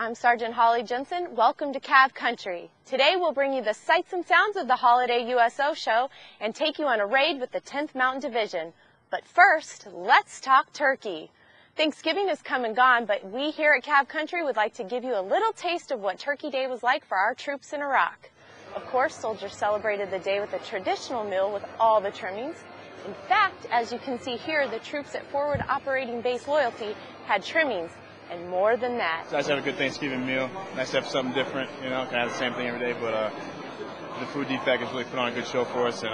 I'm Sergeant Holly Jensen. Welcome to Cav Country. Today we'll bring you the sights and sounds of the holiday USO show and take you on a raid with the 10th Mountain Division. But first, let's talk turkey. Thanksgiving has come and gone, but we here at Cav Country would like to give you a little taste of what Turkey Day was like for our troops in Iraq. Of course, soldiers celebrated the day with a traditional meal with all the trimmings. In fact, as you can see here, the troops at Forward Operating Base Loyalty had trimmings. And more than that. It's nice to have a good Thanksgiving meal. Nice to have something different, you know, kind of have the same thing every day, but the food defect has really put on a good show for us, and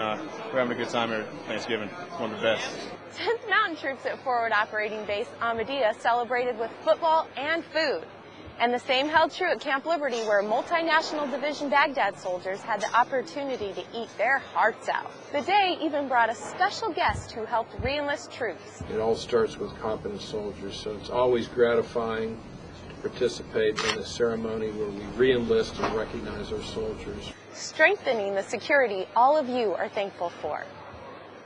we're having a good time here at Thanksgiving. It's one of the best. 10th Mountain troops at Forward Operating Base Ahmadiyya celebrated with football and food. And the same held true at Camp Liberty, where multinational Division Baghdad soldiers had the opportunity to eat their hearts out. The day even brought a special guest who helped re-enlist troops. It all starts with competent soldiers, so it's always gratifying to participate in a ceremony where we re-enlist and recognize our soldiers. Strengthening the security all of you are thankful for.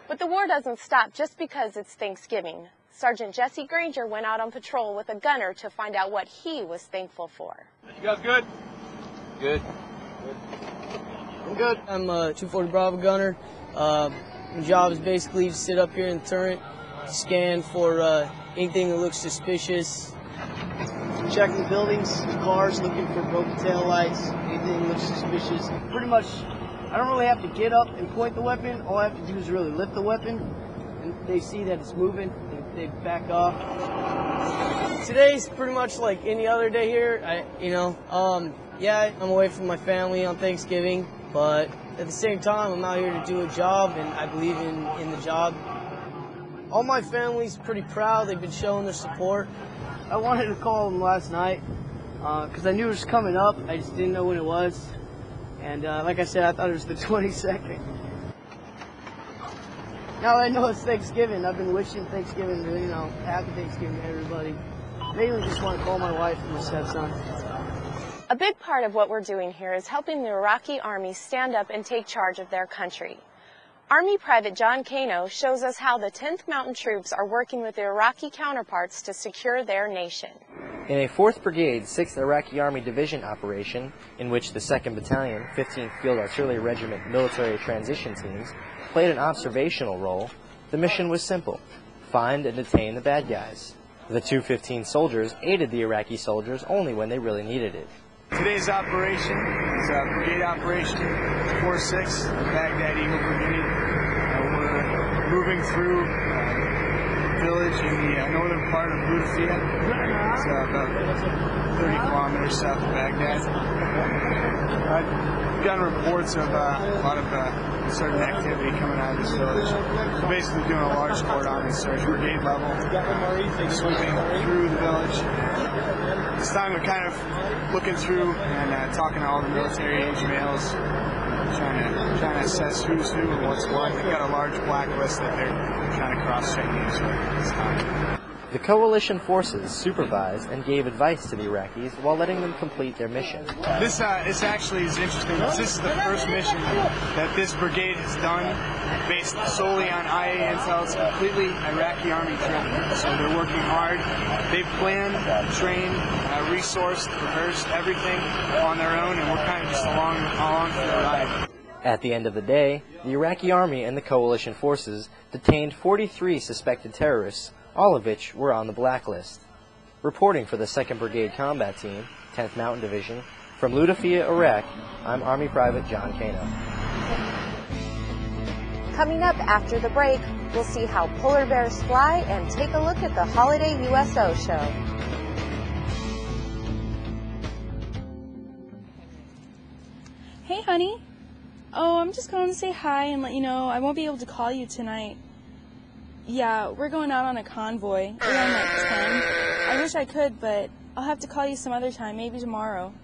But the war doesn't stop just because it's Thanksgiving. Sergeant Jesse Granger went out on patrol with a gunner to find out what he was thankful for. You guys good? Good. I'm good. I'm a 240 Bravo gunner. My job is basically to sit up here in the turret, scan for anything that looks suspicious. Checking the buildings, cars, looking for broken tail lights, anything that looks suspicious. Pretty much, I don't really have to get up and point the weapon. All I have to do is really lift the weapon, and they see that it's moving. They back off. Today's pretty much like any other day here. Yeah, I'm away from my family on Thanksgiving, but at the same time, I'm out here to do a job, and I believe in the job. All my family's pretty proud. They've been showing their support. I wanted to call them last night because I knew it was coming up. I just didn't know when it was. And like I said, I thought it was the 22nd. Now that I know it's Thanksgiving, I've been wishing Thanksgiving, happy Thanksgiving to everybody. Mainly just want to call my wife and just have some. A big part of what we're doing here is helping the Iraqi Army stand up and take charge of their country. Army Private John Kano shows us how the 10th Mountain troops are working with their Iraqi counterparts to secure their nation. In a 4th Brigade, 6th Iraqi Army Division operation, in which the 2nd Battalion, 15th Field Artillery Regiment military transition teams played an observational role, the mission was simple: find and detain the bad guys. The 215 soldiers aided the Iraqi soldiers only when they really needed it. Today's operation is a brigade operation, 4-6, Baghdad Eagle Brigade. We're moving through a village in the northern part of Ludafia. It's about 30 kilometers south of Baghdad. I've gotten reports of a lot of certain activity coming out of this village. We're basically doing a large cordon search, brigade level, sweeping through the village. This time we're kind of looking through and talking to all the military age males, trying to assess who's who and what's what. They've got a large blacklist that they're trying to cross-check these this time. The coalition forces supervised and gave advice to the Iraqis while letting them complete their mission. This actually is interesting. This is the first mission that this brigade has done based solely on IA intel. It's completely Iraqi Army driven. So they're working hard. They've planned, trained, resourced, rehearsed everything on their own, and we're kind of just along for the ride. At the end of the day, the Iraqi Army and the coalition forces detained 43 suspected terrorists, all of which were on the blacklist. Reporting for the 2nd Brigade Combat Team, 10th Mountain Division, from Ludafia, Iraq, I'm Army Private John Kano. Coming up after the break, we'll see how polar bears fly and take a look at the holiday USO show. Hey, honey. Oh, I'm just going to say hi and let you know I won't be able to call you tonight. Yeah, we're going out on a convoy around like 10. I wish I could, but I'll have to call you some other time, maybe tomorrow.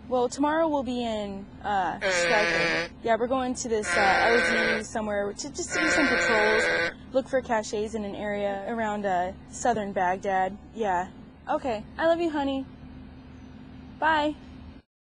Well, tomorrow we'll be in Stryker. Yeah, we're going to this LZ somewhere to just do some patrols, look for caches in an area around southern Baghdad. Yeah. Okay, I love you, honey. Bye.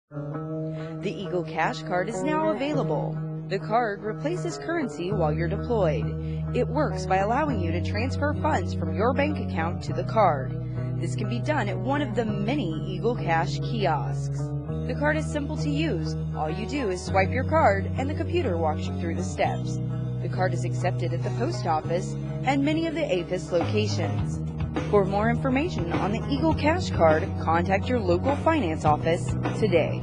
The Eagle Cash Card is now available. The card replaces currency while you're deployed. It works by allowing you to transfer funds from your bank account to the card. This can be done at one of the many Eagle Cash kiosks. The card is simple to use. All you do is swipe your card and the computer walks you through the steps. The card is accepted at the post office and many of the APHIS locations. For more information on the Eagle Cash card, contact your local finance office today.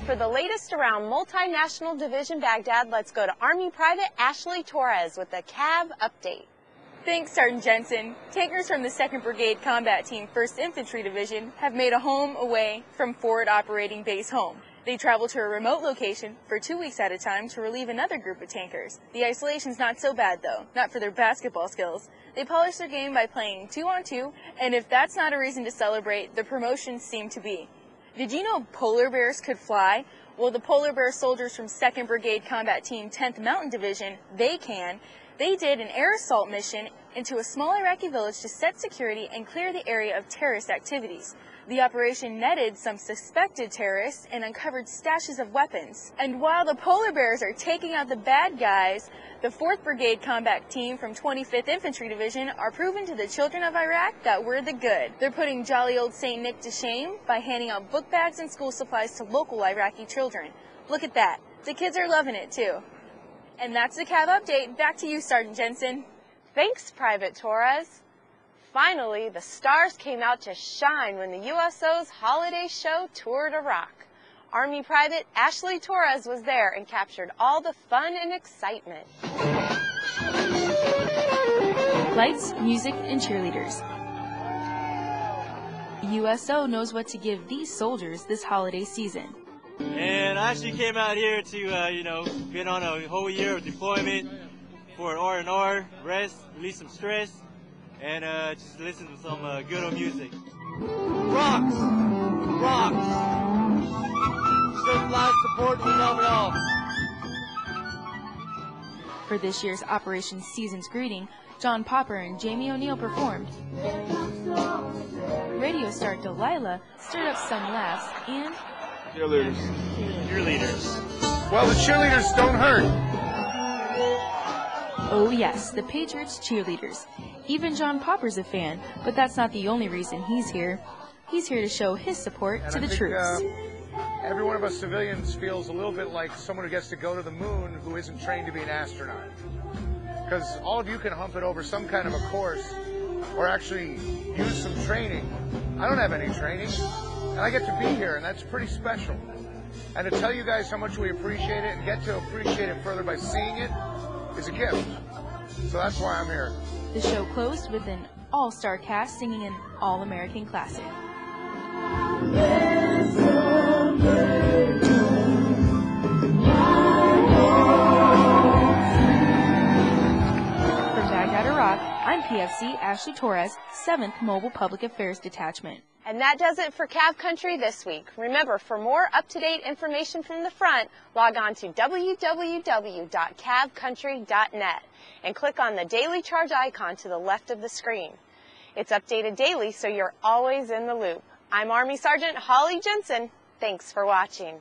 For the latest around Multinational Division Baghdad, let's go to Army Private Ashley Torres with the Cav update. Thanks, Sergeant Jensen. Tankers from the 2nd Brigade Combat Team 1st Infantry Division have made a home away from Forward Operating Base Home. They travel to a remote location for 2 weeks at a time to relieve another group of tankers. The isolation's not so bad, though, not for their basketball skills. They polish their game by playing 2-on-2, and if that's not a reason to celebrate, the promotions seem to be. Did you know polar bears could fly? Well, the polar bear soldiers from 2nd Brigade Combat Team 10th Mountain Division, they can. They did an air assault mission into a small Iraqi village to set security and clear the area of terrorist activities. The operation netted some suspected terrorists and uncovered stashes of weapons. And while the polar bears are taking out the bad guys, the 4th Brigade Combat Team from 25th Infantry Division are proving to the children of Iraq that we're the good. They're putting jolly old St. Nick to shame by handing out book bags and school supplies to local Iraqi children. Look at that. The kids are loving it too. And that's the Cav update. Back to you, Sergeant Jensen. Thanks, Private Torres. Finally, the stars came out to shine when the USO's holiday show toured Iraq. Army Private Ashley Torres was there and captured all the fun and excitement. Lights, music, and cheerleaders. USO knows what to give these soldiers this holiday season. And I actually came out here to, get on a whole year of deployment for an R&R, rest, release some stress, and just listen to some good old music. Rocks! Rocks! Show live support, we love it all. For this year's Operation Season's Greeting, John Popper and Jamie O'Neill performed. Radio star Delilah stirred up some laughs and... Cheerleaders. Cheerleaders. Well, the cheerleaders don't hurt. Oh yes, the Patriots cheerleaders. Even John Popper's a fan, but that's not the only reason he's here. He's here to show his support to the troops. Every one of us civilians feels a little bit like someone who gets to go to the moon who isn't trained to be an astronaut. Because all of you can hump it over some kind of a course or actually use some training. I don't have any training, and I get to be here, and that's pretty special. And to tell you guys how much we appreciate it and get to appreciate it further by seeing it is a gift. So that's why I'm here. The show closed with an all-star cast singing an all-American classic. From Baghdad, Iraq, I'm PFC Ashley Torres, 7th Mobile Public Affairs Detachment. And that does it for Cav Country this week. Remember, for more up-to-date information from the front, log on to www.cavcountry.net and click on the Daily Charge icon to the left of the screen. It's updated daily, so you're always in the loop. I'm Army Sergeant Holly Jensen. Thanks for watching.